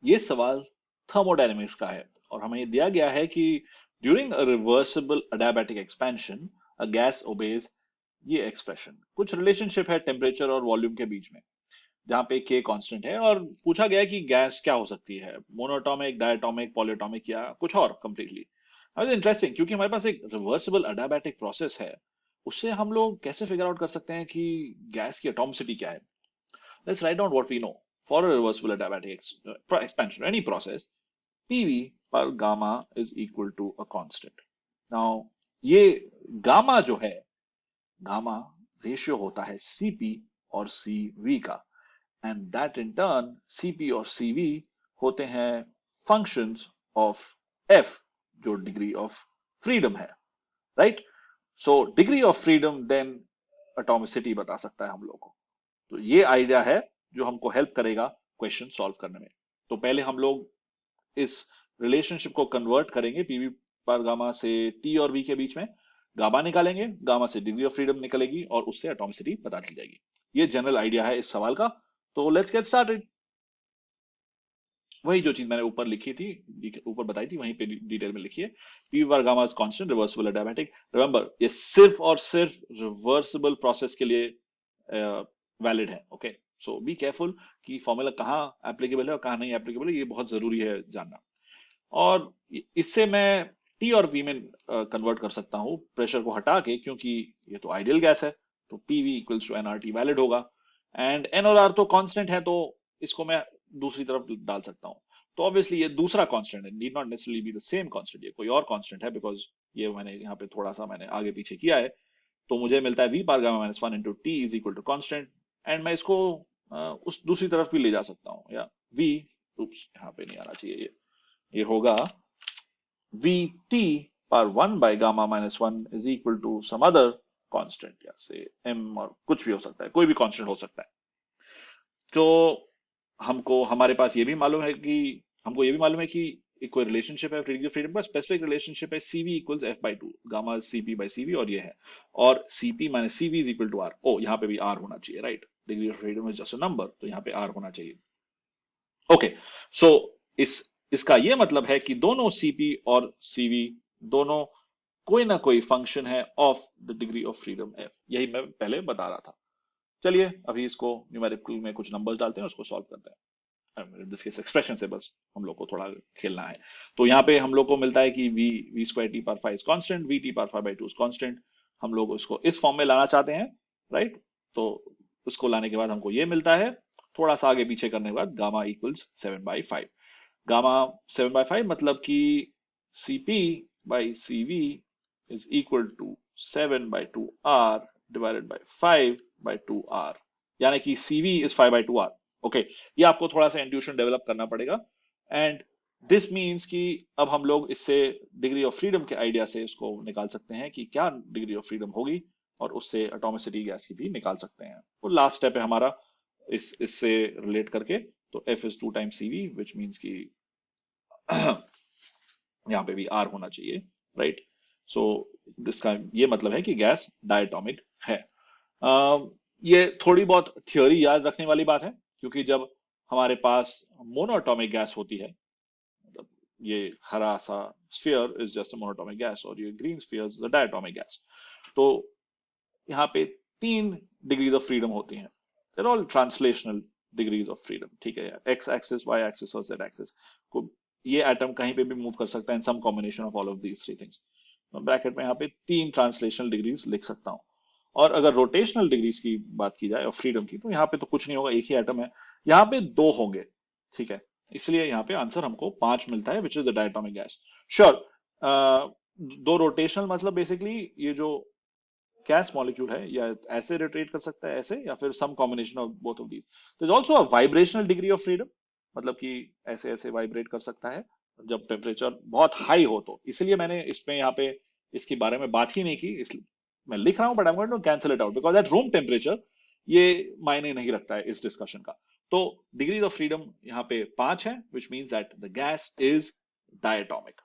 ये सवाल थर्मोडायनेमिक्स का है और हमें ये दिया गया है कि during a reversible adiabatic expansion a gas obeys ये एक्सप्रेशन। कुछ रिलेशनशिप है टेम्परेचर और वॉल्यूम के बीच में जहां पे के कांस्टेंट है और पूछा गया है कि गैस क्या हो सकती है, मोनोटॉमिक, डायटोमिक, पॉलीटॉमिक या कुछ और कंप्लीटली। इंटरेस्टिंग, क्योंकि हमारे पास एक रिवर्सिबल अडियाबैटिक प्रोसेस है, उससे हम लोग कैसे फिगर आउट कर सकते हैं कि गैस की एटॉमिसिटी क्या है। Let's write down what we know. For a reversible adiabatic expansion, any process, PV per gamma is equal to a constant. Now, ये गामा जो है, गामा रेशियो होता है CP और CV का, and that in turn CP और CV होते हैं फंक्शंस ऑफ F, जो डिग्री ऑफ फ्रीडम है, right? So degree of freedom then atomicity बता सकता है हम लोग को। तो ये आइडिया है जो हमको हेल्प करेगा क्वेश्चन सॉल्व करने में। तो पहले हम लोग इस रिलेशनशिप को कन्वर्ट करेंगे पीवी पर गामा से टी और वी के बीच में, गामा निकालेंगे, गामा से डिग्री ऑफ फ्रीडम निकलेगी और उससे एटॉमिसिटी पता चल जाएगी। ये जनरल आइडिया है इस सवाल का। तो लेट्स गेट स्टार्टेड। वही जो चीज मैंने ऊपर लिखी थी, ऊपर बताई थी, वहीं पे डिटेल में लिखी है। P bar gamma is constant reversible adiabatic. Remember, ये सिर्फ और सिर्फ रिवर्सिबल प्रोसेस के लिए वैलिड है। ओके, सो बी केयरफुल कि फॉर्मूला कहाँ एप्लीकेबल है और कहाँ नहीं एप्लीकेबल है, ये बहुत जरूरी है जानना। और इससे मैं टी और वी में कन्वर्ट कर सकता हूँ प्रेशर को हटा के, क्योंकि ये तो आइडियल गैस है, तो P V equals to n R T valid होगा। एंड एन और आर तो कांस्टेंट है, तो इसको मैं दूसरी तरफ डाल सकता हूँ। तो ऑब्वियसली ये दूसरा कांस्टेंट है, need not necessarily be the same constant, ये कोई और कांस्टेंट है, बिकॉज ये मैंने यहाँ पे थोड़ा सा मैंने आगे पीछे किया है। तो मुझे मिलता है वी पार gamma minus one into T is equal to constant. And मैं इसको उस दूसरी तरफ भी ले जा सकता हूँ, या वी, यहाँ पे नहीं आना चाहिए, ये होगा Vt par 1 by gamma minus 1 is equal to some other constant, या से m और कुछ भी हो सकता है, कोई भी कांस्टेंट हो सकता है। तो हमको हमारे पास ये भी मालूम है कि हमको ये भी मालूम है कि एक कोई रिलेशनशिप है डिग्री ऑफ फ्रीडम का, स्पेसिफिक रिलेशनशिप है Cv इक्वल्स F by 2, gamma Cp by Cv, और ये है, और Cp minus Cv is equal to R। ओ, यहाँ पे भी R होना चाहिए, right? Degree of freedom is just a number, तो यहाँ पे R होना चाहिए। ओके, सो इसका ये मतलब है कि दोनों Cp और Cv दोनों कोई ना कोई फंक्शन है of the degree of freedom F। यही मैं पहले बता रहा था। चलिए अभी इसको न्यूमेरिकल में कुछ नंबर्स डालते हैं, उसको सॉल्व करते हैं। जिसके एक्सप्रेशन से बस हम लोग को थोड़ा खेलना है। तो यहाँ पे हम लोग को मिलता है कि V square T power 5 is constant, V T power 5 by 2 is constant. हम लोग उसको इस फॉर्म में लाना चाहते हैं, राइट? तो उसको लाने के बाद हमको ये मिलता है, थोड़ा सा आगे पीछे करने के बाद गामा इक्वल्स 7/5। गामा 7/5 मतलब कि Cp by Cv is equal to 7/2r divided by 5/2r, यानी कि Cv is 5/2r। ओके, ये आपको थोड़ा सा इंट्यूशन डेवलप करना पड़ेगा। एंड दिस मीन्स कि अब हम लोग इससे डिग्री ऑफ फ्रीडम के आइडिया से इसको निकाल सकते हैं कि क्या डिग्री ऑफ फ्रीडम होगी, और उससे एटॉमिसिटी गैस की भी निकाल सकते हैं। तो लास्ट स्टेप है हमारा इससे रिलेट करके। तो F is 2 times CV, which means कि यहाँ पे भी R होना चाहिए, राइट? सो इसका ये मतलब है कि गैस डायटोमिक है। ये थोड़ी बहुत थ्योरी याद रखने वाली बात है, क्योंकि जब हमारे पास मोनोटॉमिक गैस होती है, मतलब ये हरा सा sphere is just a monatomic gas और ये green sphere is a diatomic gas, तो यहाँ पे 3 डिग्रीज ऑफ फ्रीडम होती हैं। They're all translational degrees of freedom, ठीक है? एक्स एक्सिस, वाई एक्सिस और जेड एक्सिस को ये एटम कहीं पे भी मूव कर सकता है in some combination of all of these three things. Bracket में यहाँ पे 3 ट्रांसलेशनल डिग्रीज लिख सकता हूँ। और अगर रोटेशनल डिग्रीज की बात की जाए और फ्रीडम की, तो यहाँ पे तो कुछ नहीं होगा, एक ही एटम है। यहाँ पे 2 होंगे, ठीक है? इसलिए यहाँ पे आंसर हमको 5 मिलता है, which is the diatomic gas. Sure, 2 rotational मतलब बेसिकली ये जो गैस मॉलिक्यूल है, या ऐसे रोटेट कर सकता है ऐसे, या फिर some combination of both of these. There is also a vibrational degree of freedom, मतलब कि ऐसे ऐसे वाइब्रेट कर सकता है जब टेम्परेचर बहुत हाई हो। तो इसलिए मैंने इसमें यहाँ पे इसके बारे में बात ही नहीं की, इसलिए मैं लिख रहा हूं, but I am going to cancel it out because at room temperature ये मायने नहीं रखता है इस डिस्कशन का। तो डिग्री ऑफ फ्रीडम यहाँ पे 5 है, which means that the gas is diatomic.